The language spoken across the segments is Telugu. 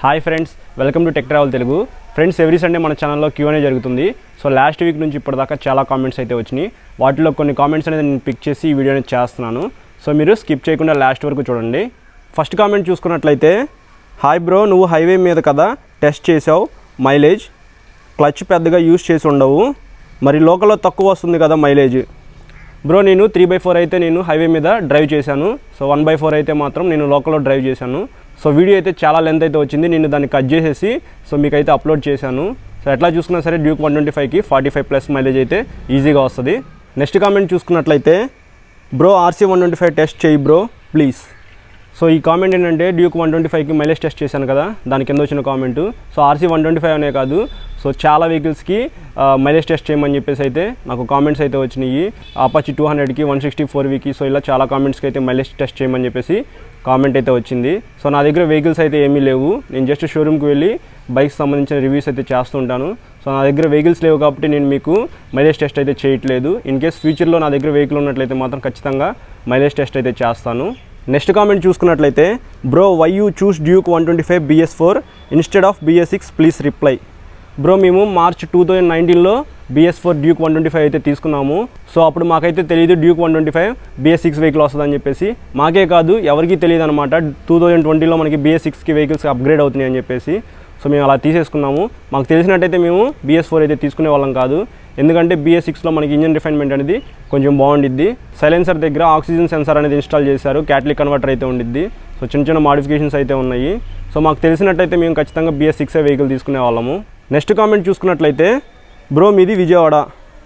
Hi friends, welcome to tech travel Telugu. Friends, every Sunday మన ఛానల్లో Q&A జరుగుతుంది. సో లాస్ట్ వీక్ నుంచి ఇప్పటిదాకా చాలా కామెంట్స్ అయితే వచ్చినాయి. వాటిలో కొన్ని కామెంట్స్ అనేది నేను పిక్ చేసి ఈ వీడియోని చేస్తున్నాను. సో మీరు స్కిప్ చేయకుండా లాస్ట్ వరకు చూడండి. ఫస్ట్ కామెంట్ చూసుకున్నట్లయితే, హాయ్ బ్రో, నువ్వు హైవే మీద కదా టెస్ట్ చేసావు, మైలేజ్ క్లచ్ పెద్దగా యూజ్ చేసి ఉండవు, మరి లోకల్లో తక్కువ వస్తుంది కదా మైలేజ్. బ్రో, నేను 3/4 అయితే నేను హైవే మీద డ్రైవ్ చేశాను. సో 1/4 అయితే మాత్రం నేను లోకల్లో డ్రైవ్ చేశాను. సో వీడియో అయితే చాలా లెంత్ అయితే వచ్చింది. నేను దాన్ని కట్ చేసేసి సో మీకైతే అప్లోడ్ చేశాను. సో ఎట్లా చూసుకున్నా సరే డ్యూక్ 125కి 45+ మైలేజ్ అయితే ఈజీగా వస్తుంది. నెక్స్ట్ కామెంట్ చూసుకున్నట్లయితే, బ్రో RC 125 టెస్ట్ చేయి బ్రో ప్లీజ్. సో ఈ కామెంట్ ఏంటంటే, డ్యూక్ 125కి మైలేజ్ టెస్ట్ చేశాను కదా, దాని కింద వచ్చిన కామెంట్. సో RC 125 అనే కాదు, సో చాలా వెహికల్స్కి మైలేజ్ టెస్ట్ చేయమని చెప్పేసి అయితే నాకు కామెంట్స్ అయితే వచ్చినాయి. అపాచీ 200కి 164Vకి సో ఇలా చాలా కామెంట్స్కి అయితే మైలేజ్ టెస్ట్ చేయమని చెప్పేసి కామెంట్ అయితే వచ్చింది. సో నా దగ్గర వెహికల్స్ అయితే ఏమీ లేవు. నేను జస్ట్ షోరూమ్కి వెళ్ళి బైక్స్ సంబంధించిన రివ్యూస్ అయితే చేస్తుంటాను. సో నా దగ్గర వెహికల్స్ లేవు కాబట్టి నేను మీకు మైలేజ్ టెస్ట్ అయితే చేయట్లేదు. ఇన్ కేస్ ఫ్యూచర్లో నా దగ్గర వెహికల్ ఉన్నట్లయితే మాత్రం ఖచ్చితంగా మైలేజ్ టెస్ట్ అయితే చేస్తాను. నెక్స్ట్ కామెంట్ చూసుకున్నట్లయితే, bro why you choose Duke 125 BS4 instead of BS6 please reply. Bro, మేము మార్చ్ 2019లో BS4 డ్యూక్ 125 అయితే తీసుకున్నాము. సో అప్పుడు మాకైతే తెలియదు డ్యూక్ 125 BS6 వెహికల్ వస్తుందని చెప్పేసి. మాకే కాదు ఎవరికి తెలియదు అనమాట. 2020లో మనకి BS6కి వెహికల్స్ అప్గ్రేడ్ అవుతున్నాయి అని చెప్పేసి. సో మేము అలా తీసేసుకున్నాము. మాకు తెలిసినట్టయితే మేము BS4 అయితే తీసుకునే వాళ్ళం కాదు. ఎందుకంటే BS6లో మనకి ఇంజన్ రిఫైన్మెంట్ అనేది కొంచెం బాగుండిద్ది. సైలెన్సర్ దగ్గర ఆక్సిజన్ సెన్సార్ అనేది ఇన్స్టాల్ చేశారు, క్యాటలిక్ కన్వర్టర్ అయితే ఉండిద్ది. సో చిన్న చిన్న మాడిఫికేషన్స్ అయితే ఉన్నాయి. సో మాకు తెలిసినట్టయితే మేము ఖచ్చితంగా BS6 వెహికల్ తీసుకునే వాళ్ళము. నెక్స్ట్ కామెంట్ చూసుకున్నట్లయితే, బ్రో మీది విజయవాడ.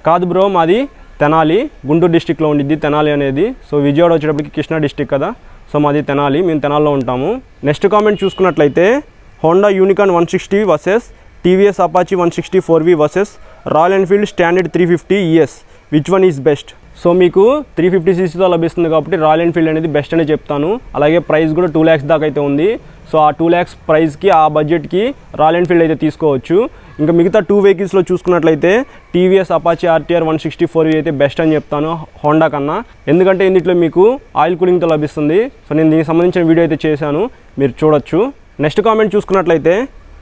కాదు బ్రో, మాది తెనాలి, గుంటూరు డిస్టిక్లో ఉండిద్ది తెనాలి అనేది. సో విజయవాడ వచ్చేటప్పటికి కృష్ణా డిస్టిక్ కదా, సో మాది తెనాలి, మేము తెనాల్లో ఉంటాము. నెక్స్ట్ కామెంట్ చూసుకున్నట్లయితే, Honda unicorn 160 versus TVS Apache 164V versus royal Enfield standard 350 ES which one is best. So మీకు 350cc లభిస్తుంది కాబట్టి రాయల్ ఎన్ఫీల్డ్ అనేది బెస్ట్ అని చెప్తాను. అలాగే ప్రైస్ కూడా 2 lakhs దాకా అయితే ఉంది. సో ఆ 2 lakhs ప్రైస్కి, ఆ బడ్జెట్కి రాయల్ ఎన్ఫీల్డ్ అయితే తీసుకోవచ్చు. ఇంకా మిగతా 2 వెహికల్స్లో చూసుకున్నట్లయితే TVS అపాచీ RTR 164V అయితే బెస్ట్ అని చెప్తాను హోండా కన్నా. ఎందుకంటే ఇందులో మీకు ఆయిల్ కూలింగ్తో లభిస్తుంది. సో నేను దీనికి సంబంధించిన వీడియో అయితే చేశాను, మీరు చూడొచ్చు. నెక్స్ట్ కామెంట్ చూసుకున్నట్లయితే,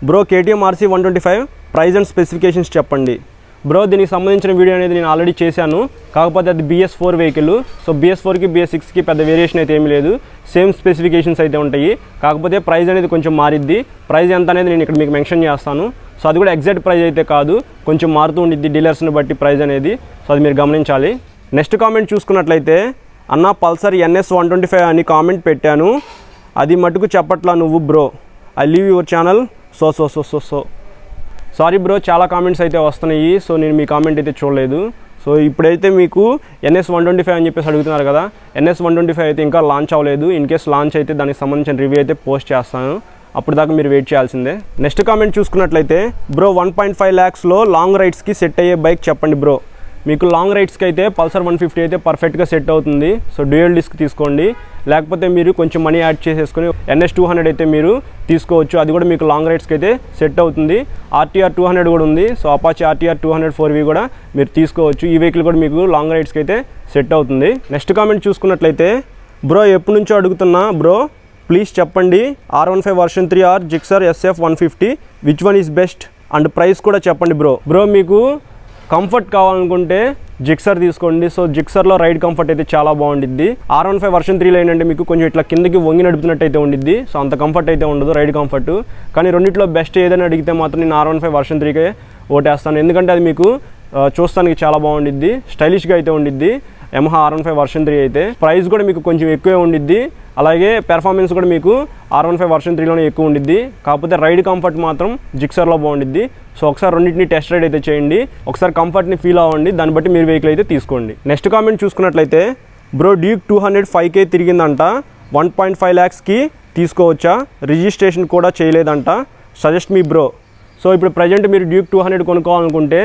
bro KTM RC 125 price and specifications చెప్పండి. బ్రో, దీనికి సంబంధించిన వీడియో అనేది నేను ఆల్రెడీ చేశాను, కాకపోతే అది BS4 వెహికల్. సో BS4కి BS6కి పెద్ద వేరియేషన్ అయితే ఏమీ లేదు, సేమ్ స్పెసిఫికేషన్స్ అయితే ఉంటాయి. కాకపోతే ప్రైస్ అనేది కొంచెం మారిద్ది. ప్రైస్ ఎంత అనేది నేను ఇక్కడ మీకు మెన్షన్ చేస్తాను. సో అది కూడా ఎగ్జాక్ట్ ప్రైస్ అయితే కాదు, కొంచెం మారుతూ ఉండిద్ది డీలర్స్ని బట్టి ప్రైస్ అనేది. సో అది మీరు గమనించాలి. నెక్స్ట్ కామెంట్ చూసుకున్నట్లయితే, అన్న పల్సర్ NS 125 అని కామెంట్ పెట్టాను, అది మటుకు చెప్పట్లా నువ్వు bro. I leave your channel so sorry bro, చాలా కామెంట్స్ అయితే వస్తున్నాయి. సో నేను మీ కామెంట్ అయితే చూడలేదు. సో ఇప్పుడైతే మీకు NS 125 అని చెప్పేసి అడుగుతున్నారు కదా, NS 125 అయితే ఇంకా లాంచ్ అవ్వలేదు. ఇన్ కేస్ లాంచ్ అయితే దానికి సంబంధించిన రివ్యూ అయితే పోస్ట్ చేస్తాను, అప్పుడు దాకా మీరు వెయిట్ చేయాల్సిందే. నెక్స్ట్ కామెంట్ చూసుకున్నట్లయితే, బ్రో 1.5 lakhsలో లాంగ్ రైడ్స్కి సెట్ అయ్యే బైక్ చెప్పండి బ్రో. మీకు లాంగ్ రైడ్స్కి అయితే పల్సర్ 150 అయితే పర్ఫెక్ట్గా సెట్ అవుతుంది. సో డ్యూయల్ డిస్క్ తీసుకోండి, లేకపోతే మీరు కొంచెం మనీ యాడ్ చేసేసుకొని NS 200 అయితే మీరు తీసుకోవచ్చు. అది కూడా మీకు లాంగ్ రైడ్స్కి అయితే సెట్ అవుతుంది. RTR 200 కూడా ఉంది. సో అపాచీ RTR 204V కూడా మీరు తీసుకోవచ్చు. ఈ వెహికల్ కూడా మీకు లాంగ్ రైడ్స్కి అయితే సెట్ అవుతుంది. నెక్స్ట్ కామెంట్ చూసుకున్నట్లయితే, బ్రో ఎప్పటి నుంచో అడుగుతున్నా బ్రో, ప్లీజ్ చెప్పండి R15 version 3 or Gixxer SF 150 which one is best and price కూడా చెప్పండి బ్రో. బ్రో మీకు కంఫర్ట్ కావాలనుకుంటే జిక్సర్ తీసుకోండి. సో జిక్సర్లో రైడ్ కంఫర్ట్ అయితే చాలా బాగుండిద్ది. R15 వర్షన్ 3లో ఏంటంటే మీకు కొంచెం ఇట్లా కిందకి వంగి నడుపుతున్నట్టు అయితే ఉండిద్ది. సో అంత కంఫర్ట్ అయితే ఉండదు, రైడ్ కంఫర్ట్. కానీ రెండిట్లో బెస్ట్ ఏదైనా అడిగితే మాత్రం నేను R15 వర్షన్ 3కే ఓటేస్తాను. ఎందుకంటే అది మీకు చూస్తానికి చాలా బాగుండిద్ది, స్టైలిష్గా అయితే ఉండిద్ది. Yamaha R15 వర్షన్ 3 అయితే ప్రైస్ కూడా మీకు కొంచెం ఎక్కువే ఉండిద్ది. అలాగే పెర్ఫార్మెన్స్ కూడా మీకు R15 వర్షన్ 3లోనే ఎక్కువ ఉండిద్ది. కాకపోతే రైడ్ కంఫర్ట్ మాత్రం జిక్సర్లో బాగుండిద్ది. సో ఒకసారి రెండింటిని టెస్ట్ రైడ్ అయితే చేయండి, ఒకసారి కంఫర్ట్ని ఫీల్ అవ్వండి, దాన్ని బట్టి మీరు వెహికల్ అయితే తీసుకోండి. నెక్స్ట్ కామెంట్ చూసుకున్నట్లయితే, బ్రో డ్యూక్ 200 5K తిరిగిందంట, 1.5 lakhsకి తీసుకోవచ్చా, రిజిస్ట్రేషన్ కూడా చేయలేదంట, సజెస్ట్ మీ బ్రో. సో ఇప్పుడు ప్రజెంట్ మీరు డ్యూక్ 200 కొనుక్కోవాలనుకుంటే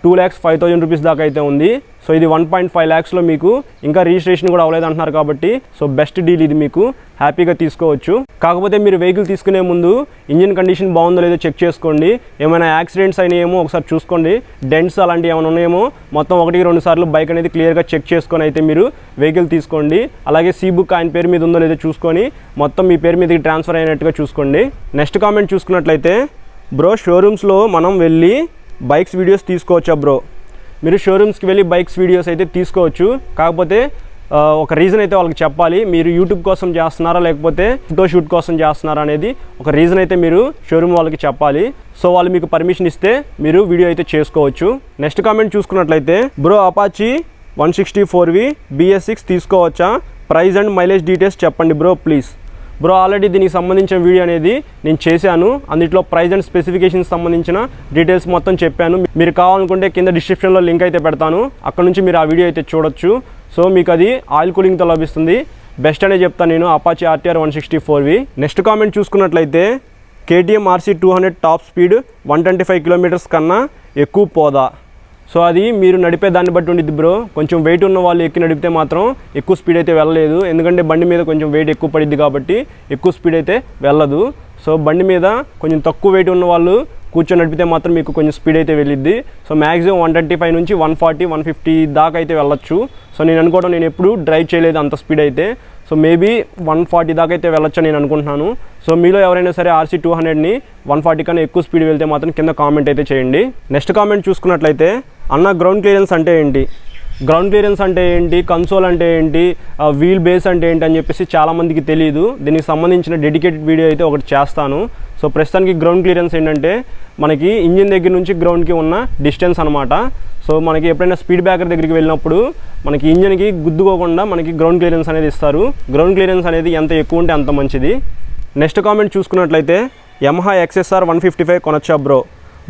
2,05,000 రూపీస్ దాకా అయితే ఉంది. సో ఇది 1.5 lakhsలో మీకు ఇంకా రిజిస్ట్రేషన్ కూడా అవ్వలేదు అంటున్నారు కాబట్టి సో బెస్ట్ డీల్ ఇది, మీకు హ్యాపీగా తీసుకోవచ్చు. కాకపోతే మీరు వెహికల్ తీసుకునే ముందు ఇంజిన్ కండిషన్ బాగుందో లేదో చెక్ చేసుకోండి. ఏమైనా యాక్సిడెంట్స్ అయినాయేమో ఒకసారి చూసుకోండి, డెంట్స్ అలాంటివి ఏమైనా ఉన్నాయేమో మొత్తం 1-2 సార్లు బైక్ అనేది క్లియర్గా చెక్ చేసుకొని అయితే మీరు వెహికల్ తీసుకోండి. అలాగే సీ బుక్ ఆయన పేరు మీద ఉందో లేదో చూసుకొని మొత్తం మీ పేరు మీదకి ట్రాన్స్ఫర్ అయినట్టుగా చూసుకోండి. నెక్స్ట్ కామెంట్ చూసుకున్నట్లయితే, బ్రో షోరూమ్స్లో మనం వెళ్ళి బైక్స్ వీడియోస్ తీసుకోవచ్చా బ్రో? మీరు షోరూమ్స్కి వెళ్ళి బైక్స్ వీడియోస్ అయితే తీసుకోవచ్చు. కాకపోతే ఒక రీజన్ అయితే వాళ్ళకి చెప్పాలి. మీరు యూట్యూబ్ కోసం చేస్తున్నారా లేకపోతే ఫోటోషూట్ కోసం చేస్తున్నారా అనేది ఒక రీజన్ అయితే మీరు షోరూమ్ వాళ్ళకి చెప్పాలి. సో వాళ్ళు మీకు పర్మిషన్ ఇస్తే మీరు వీడియో అయితే చేసుకోవచ్చు. నెక్స్ట్ కామెంట్ చూసుకున్నట్లయితే, బ్రో అపాచీ 164V BS6 తీసుకోవచ్చా? ప్రైస్ అండ్ మైలేజ్ డీటెయిల్స్ చెప్పండి బ్రో ప్లీజ్. బ్రో ఆల్రెడీ దీనికి సంబంధించిన వీడియో అనేది నేను చేశాను. అందులో ప్రైస్ అండ్ స్పెసిఫికేషన్స్ సంబంధించిన డీటెయిల్స్ మొత్తం చెప్పాను. మీరు కావాలనుకుంటే కింద డిస్క్రిప్షన్లో లింక్ అయితే పెడతాను, అక్కడ నుంచి మీరు ఆ వీడియో అయితే చూడొచ్చు. సో మీకు అది ఆయిల్ కూలింగ్తో లభిస్తుంది. బెస్ట్ అనే చెప్తాను నేను Apache RTR 164V. Next comment చూసుకున్నట్లయితే, KTM RC 200 top speed 125 kilometres కన్నా ఎక్కువ పోదా? సో అది మీరు నడిపే దాన్ని బట్టి ఉండిద్ది బ్రో. కొంచెం వెయిట్ ఉన్న వాళ్ళు ఎక్కి నడిపితే మాత్రం ఎక్కువ స్పీడ్ అయితే వెళ్ళలేదు, ఎందుకంటే బండి మీద కొంచెం వెయిట్ ఎక్కువ పడిద్ది కాబట్టి ఎక్కువ స్పీడ్ అయితే వెళ్ళదు. సో బండి మీద కొంచెం తక్కువ వెయిట్ ఉన్న వాళ్ళు కూర్చొని నడిపితే మాత్రం మీకు కొంచెం స్పీడ్ అయితే వెళ్ళిద్ది. సో మ్యాక్సిమం 125 నుంచి 140, 150 దాకా అయితే వెళ్ళొచ్చు. సో నేను అనుకోవడం, నేను ఎప్పుడు డ్రైవ్ చేయలేదు అంత స్పీడ్ అయితే. సో మేబీ 140 దాకా అయితే వెళ్ళొచ్చు నేను అనుకుంటున్నాను. సో మీలో ఎవరైనా సరే RC 200ని 140 కన్నా ఎక్కువ స్పీడ్ వెళ్తే మాత్రం కింద కామెంట్ అయితే చేయండి. నెక్స్ట్ కామెంట్ చూసుకున్నట్లయితే, అన్న గ్రౌండ్ క్లియరెన్స్ అంటే ఏంటి? గ్రౌండ్ క్లియరెన్స్ అంటే ఏంటి, కన్సోల్ అంటే ఏంటి, వీల్ బేస్ అంటే ఏంటి అని చెప్పేసి చాలామందికి తెలియదు. దీనికి సంబంధించిన డెడికేటెడ్ వీడియో అయితే ఒకటి చేస్తాను. సో ప్రస్తుతానికి గ్రౌండ్ క్లియరెన్స్ ఏంటంటే మనకి ఇంజిన్ దగ్గర నుంచి గ్రౌండ్కి ఉన్న డిస్టెన్స్ అనమాట. సో మనకి ఎప్పుడైనా స్పీడ్ బ్రేకర్ దగ్గరికి వెళ్ళినప్పుడు మనకి ఇంజిన్కి గుద్దుకోకుండా మనకి గ్రౌండ్ క్లియరెన్స్ అనేది ఇస్తారు. గ్రౌండ్ క్లియరెన్స్ అనేది ఎంత ఎక్కువ ఉంటే అంత మంచిది. నెక్స్ట్ కామెంట్ చూసుకున్నట్లయితే, Yamaha XSR 155 కొనొచ్చా బ్రో?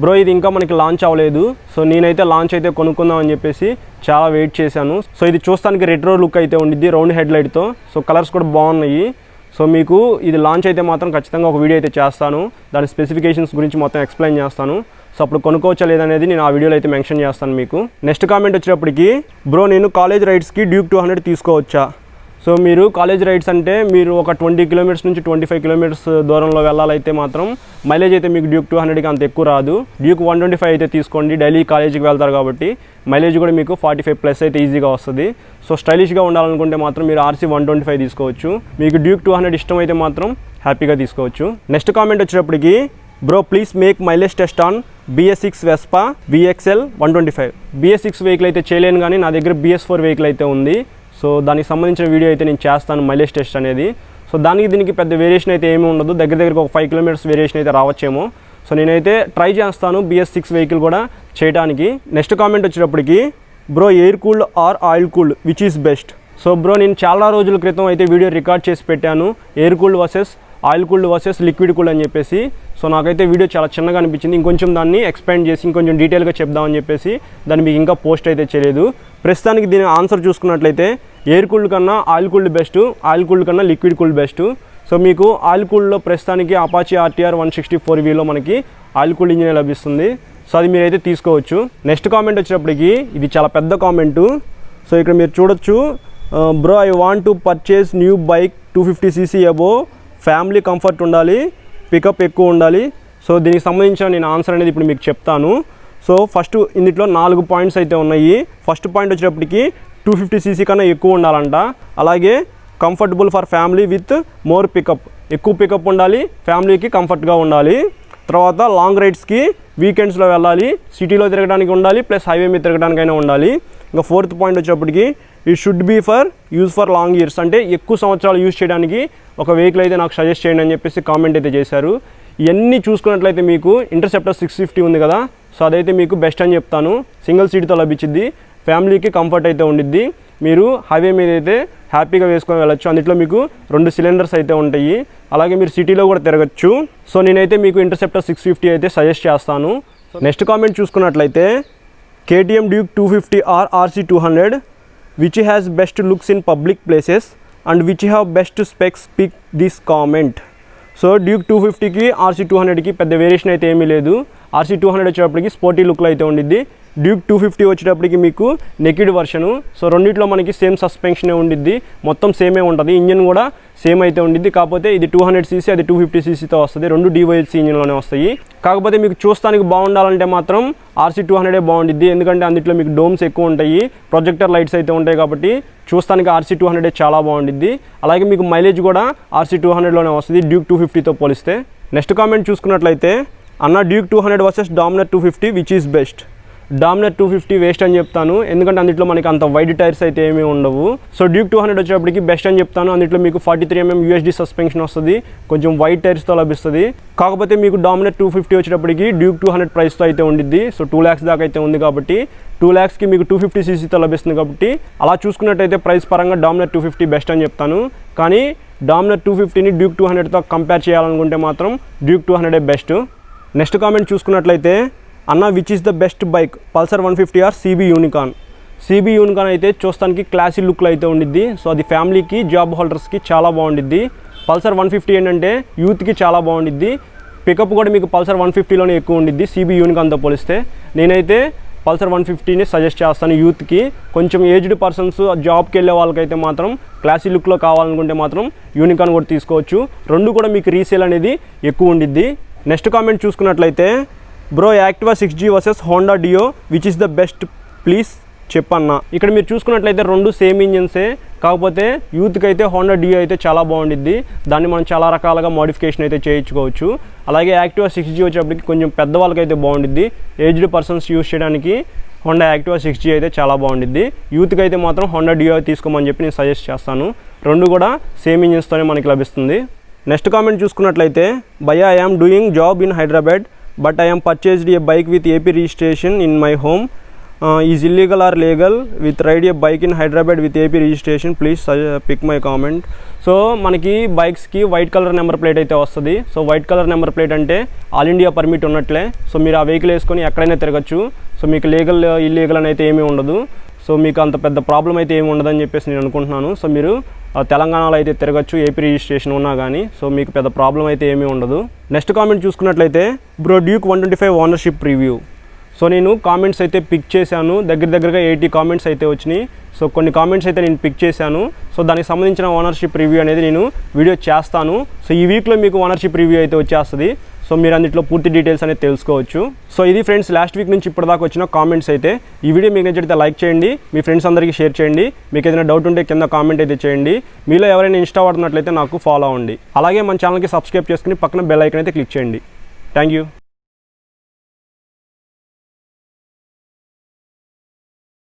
బ్రో ఇది ఇంకా మనకి లాంచ్ అవ్వలేదు. సో నేనైతే లాంచ్ అయితే కొనుక్కుందాం అని చెప్పేసి చాలా వెయిట్ చేశాను. సో ఇది చూస్తానికి రెట్రో లుక్ అయితే ఉండిద్ది రౌండ్ హెడ్ లైట్తో. సో కలర్స్ కూడా బాగున్నాయి. సో మీకు ఇది లాంచ్ అయితే మాత్రం ఖచ్చితంగా ఒక వీడియో అయితే చేస్తాను, దాని స్పెసిఫికేషన్స్ గురించి మొత్తం ఎక్స్ప్లెయిన్ చేస్తాను. సో అప్పుడు కొనుక్కోవచ్చా లేదనేది నేను ఆ వీడియోలో అయితే మెన్షన్ చేస్తాను మీకు. నెక్స్ట్ కామెంట్ వచ్చేటప్పటికి, బ్రో నేను కాలేజ్ రైడ్స్కి డ్యూక్ 200 తీసుకోవచ్చా? సో మీరు కాలేజ్ రైడ్స్ అంటే మీరు ఒక 20 కిలోమీటర్స్ నుంచి 25 కిలోమీటర్స్ దూరంలో వెళ్ళాలైతే మాత్రం మైలేజ్ అయితే మీకు డ్యూక్ 200కి అంత ఎక్కువ రాదు. డ్యూక్ 125 అయితే తీసుకోండి, డైలీ కాలేజీకి వెళ్తారు కాబట్టి మైలేజ్ కూడా మీకు 45+ అయితే ఈజీగా వస్తుంది. సో స్టైలిష్గా ఉండాలనుకుంటే మాత్రం మీరు RC 125 తీసుకోవచ్చు. మీకు డ్యూక్ 200 ఇష్టం అయితే మాత్రం హ్యాపీగా తీసుకోవచ్చు. నెక్స్ట్ కామెంట్ వచ్చేటప్పటికి, bro please make mileage test on BS6 Vespa VXL 125. BS6 vehicle అయితే చేయలేను, కానీ నా దగ్గర BS4 వెహికల్ అయితే ఉంది. సో దానికి సంబంధించిన వీడియో అయితే నేను చేస్తాను, మైలేజ్ టెస్ట్ అనేది. సో దానికి దీనికి పెద్ద వేరియేషన్ అయితే ఏమీ ఉండదు, దగ్గరికి ఒక 5 కిలోమీటర్స్ వేరియేషన్ అయితే రావచ్చేమో. సో నేనైతే ట్రై చేస్తాను BS6 వెహికల్ కూడా చేయడానికి. నెక్స్ట్ కామెంట్ వచ్చేటప్పటికి, bro air cooled or oil cooled which is best? So bro నేను చాలా రోజుల క్రితం అయితే వీడియో రికార్డ్ చేసి పెట్టాను, air cooled versus oil cooled versus liquid cooled అని చెప్పేసి. సో నాకైతే వీడియో చాలా చిన్నగా అనిపించింది, ఇంకొంచెం దాన్ని ఎక్స్పాండ్ చేసి ఇంకొంచెం డీటెయిల్గా చెప్దామని చెప్పేసి దాన్ని మీకు ఇంకా పోస్ట్ అయితే చేయలేదు. ప్రస్తుతానికి దీని ఆన్సర్ చూసుకున్నట్లయితే ఎయిర్ కూల్డ్ కన్నా oil cooled best, oil cooled కన్నా లిక్విడ్ కూల్డ్ బెస్ట్. సో మీకు ఆయిల్ కూల్డ్లో ప్రస్తుతానికి అపాచీ RTR 164Vలో మనకి ఆయిల్ కూల్డ్ ఇంజిన్ లభిస్తుంది. సో అది మీరైతే తీసుకోవచ్చు. నెక్స్ట్ కామెంట్ వచ్చేటప్పటికి ఇది చాలా పెద్ద కామెంటు. సో ఇక్కడ మీరు చూడొచ్చు, bro I want to purchase new bike 250cc above, family comfort ఉండాలి, పికప్ ఎక్కువ ఉండాలి. సో దీనికి సంబంధించిన నేను ఆన్సర్ అనేది ఇప్పుడు మీకు చెప్తాను. సో ఫస్ట్ ఇందులో 4 పాయింట్స్ అయితే ఉన్నాయి. ఫస్ట్ పాయింట్ వచ్చేటప్పటికి 250cc కన్నా ఎక్కువ ఉండాలంట. అలాగే comfortable for family with more pickup, ఎక్కువ పికప్ ఉండాలి, ఫ్యామిలీకి కంఫర్ట్గా ఉండాలి. తర్వాత లాంగ్ రైడ్స్కి వీకెండ్స్లో వెళ్ళాలి, సిటీలో తిరగడానికి ఉండాలి, ప్లస్ హైవే మీద తిరగడానికైనా ఉండాలి. ఇంకా ఫోర్త్ పాయింట్ వచ్చేటప్పటికి it should be for use for long years, అంటే ఎక్కువ సంవత్సరాలు యూజ్ చేయడానికి ఒక వెహికల్ అయితే నాకు సజెస్ట్ చేయండి అని చెప్పేసి కామెంట్ అయితే చేశారు. ఇవన్నీ చూసుకున్నట్లయితే మీకు ఇంటర్సెప్టర్ 650 ఉంది కదా, సో అదైతే మీకు బెస్ట్ అని చెప్తాను. సింగిల్ సీట్తో లభించింది, ఫ్యామిలీకి కంఫర్ట్ అయితే ఉండిద్ది, మీరు హైవే మీద అయితే హ్యాపీగా వేసుకొని వెళ్ళొచ్చు. అందులో మీకు 2 సిలిండర్స్ అయితే ఉంటాయి, అలాగే మీరు సిటీలో కూడా తిరగచ్చు. సో నేనైతే మీకు ఇంటర్సెప్టర్ 650 అయితే సజెస్ట్ చేస్తాను. నెక్స్ట్ కామెంట్ చూసుకున్నట్లయితే KTM Duke 250 or RC 200 which has best looks in public places and which have best specs, pick this comment. So Duke 250కి RC 200కి పెద్ద వేరియేషన్ అయితే ఏమీ లేదు. RC 200 వచ్చేటప్పటికి స్పోర్టీ లుక్లో అయితే ఉండిద్ది, డ్యూక్ 250 వచ్చేటప్పటికి మీకు నెకిడ్ వర్షను. సో రెండిట్లో మనకి సేమ్ సస్పెన్షనే ఉండిద్ది, మొత్తం సేమే ఉంటుంది, ఇంజిన్ కూడా సేమ్ అయితే ఉండిద్ది. కాకపోతే ఇది 200cc, అది 250ccతో వస్తుంది, రెండు DYLC ఇంజిన్లోనే వస్తాయి. కాకపోతే మీకు చూస్తానికి బాగుండాలంటే మాత్రం RC200 బాగుండిద్ది, ఎందుకంటే అందులో మీకు డోమ్స్ ఎక్కువ ఉంటాయి, ప్రొజెక్టర్ లైట్స్ అయితే ఉంటాయి, కాబట్టి చూస్తానికి RC200 చాలా బాగుండిద్ది. అలాగే మీకు మైలేజ్ కూడా RC200లోనే వస్తుంది డ్యూక్ 250తో పోలిస్తే. నెక్స్ట్ కామెంట్ చూసుకున్నట్లయితే, అన్న Duke 200 versus Dominar 250 which is best? Dominar 250 waste అని చెప్తాను, ఎందుకంటే అందులో మనకి అంత వైడ్ టైర్స్ అయితే ఏమీ ఉండవు. సో డ్యూక్ 200 వచ్చేటప్పటికి బెస్ట్ అని చెప్తాను, అందులో మీకు 43mm USD సస్పెన్షన్ వస్తుంది, కొంచెం వైడ్ టైర్స్తో లభిస్తుంది. కాకపోతే మీకు డామినర్ 250 వచ్చేటప్పటికి డ్యూక్ 200 ప్రైస్తో అయితే ఉండిద్ది. సో 2 lakhs దాకా అయితే ఉంది, కాబట్టి 2 lakhsకి మీకు 250cc లభిస్తుంది. కాబట్టి అలా చూసుకున్నట్టయితే ప్రైస్ పరంగా డామినర్ 250 బెస్ట్ అని చెప్తాను. కానీ డామినర్ 250ని డ్యూక్ 200తో కంపేర్ చేయాలనుకుంటే మాత్రం డ్యూక్ 200 బెస్ట్. నెక్స్ట్ కామెంట్ చూసుకున్నట్లయితే, అన్న which is the best bike, Pulsar 150 or CB Unicorn? CB Unicorn అయితే చూస్తానికి క్లాసీ లుక్లో అయితే ఉండిద్ది. సో అది ఫ్యామిలీకి, జాబ్ హోల్డర్స్కి చాలా బాగుండిద్ది. పల్సర్ 150 ఏంటంటే యూత్కి చాలా బాగుండిద్ది, పికప్ కూడా మీకు పల్సర్ 150లోనే ఎక్కువ ఉండిద్ది CB యూనికాన్తో పోలిస్తే. నేనైతే పల్సర్ 150ని సజెస్ట్ చేస్తాను యూత్కి. కొంచెం ఏజ్డ్ పర్సన్స్, జాబ్కి వెళ్ళే వాళ్ళకైతే మాత్రం క్లాసీ లుక్లో కావాలనుకుంటే మాత్రం యూనికాన్ కూడా తీసుకోవచ్చు, రెండు కూడా మీకు రీసేల్ అనేది ఎక్కువ ఉండిద్ది. నెక్స్ట్ కామెంట్ చూసుకున్నట్లయితే, bro Activa 6G versus Honda Dio which is the best please చెప్పన్న. ఇక్కడ మీరు చూసుకున్నట్లయితే రెండు సేమ్ ఇంజిన్సే, కాకపోతే యూత్కి అయితే హోండా డియో అయితే చాలా బాగుండిద్ది, దాన్ని మనం చాలా రకాలుగా మోడిఫికేషన్ అయితే చేయించుకోవచ్చు. అలాగే యాక్టివా 6G వచ్చేప్పటికి కొంచెం పెద్దవాళ్ళకైతే బాగుండిద్ది, ఏజ్డ్ పర్సన్స్ యూస్ చేయడానికి హోండా యాక్టివా 6G అయితే చాలా బాగుండిద్ది. యూత్కి అయితే మాత్రం హోండా డియో తీసుకోమని చెప్పి నేను సజెస్ట్ చేస్తాను, రెండు కూడా సేమ్ ఇంజిన్స్తోనే మనకి లభిస్తుంది. నెక్స్ట్ కామెంట్ చూసుకున్నట్లయితే, భయ్యా I am doing job in Hyderabad but I am purchased a bike with AP registration in my home. Is illegal or legal with ride a bike in Hyderabad with AP registration? Please pick my comment. So మనకి బైక్స్కి వైట్ కలర్ నెంబర్ ప్లేట్ అయితే వస్తుంది. So white colour number plate అంటే ఆల్ ఇండియా పర్మిట్ ఉన్నట్లే. సో మీరు ఆ వెహికల్ వేసుకొని ఎక్కడైనా తిరగచ్చు. సో మీకు లీగల్ ఇల్లీగల్ అని అయితే ఏమీ ఉండదు. సో మీకు అంత పెద్ద ప్రాబ్లం అయితే ఏమి ఉండదని చెప్పేసి నేను అనుకుంటున్నాను. సో మీరు తెలంగాణలో అయితే తిరగచ్చు, AP రిజిస్ట్రేషన్ ఉన్నా కానీ. సో మీకు పెద్ద ప్రాబ్లం అయితే ఏమీ ఉండదు. నెక్స్ట్ కామెంట్ చూసుకున్నట్లయితే, bro Duke 125 ownership review. So నేను కామెంట్స్ అయితే పిక్ చేశాను, దగ్గరగా 80 కామెంట్స్ అయితే వచ్చినాయి. సో కొన్ని కామెంట్స్ అయితే నేను పిక్ చేశాను. సో దానికి సంబంధించిన ఓనర్షిప్ రివ్యూ అనేది నేను వీడియో చేస్తాను. సో ఈ వీక్లో మీకు ఓనర్షిప్ రివ్యూ అయితే వచ్చేస్తుంది. సో మీరు అందులో పూర్తి డీటెయిల్స్ అనేది తెలుసుకోవచ్చు. సో ఇది ఫ్రెండ్స్ లాస్ట్ వీక్ నుంచి ఇప్పటిదాకా వచ్చిన కామెంట్స్ అయితే. ఈ వీడియో మీకు నచ్చితే లైక్ చేయండి, మీ ఫ్రెండ్స్ అందరికీ షేర్ చేయండి. మీకు ఏదైనా డౌట్ ఉంటే కింద కామెంట్ అయితే చేయండి. మీలో ఎవరైనా ఇన్స్టా వాడుతున్నట్లయితే నాకు ఫాలో అవ్వండి. అలాగే మన ఛానల్కి సబ్స్క్రైబ్ చేసుకుని పక్కన బెల్ ఐకాన్ అయితే క్లిక్ చేయండి. Thank you.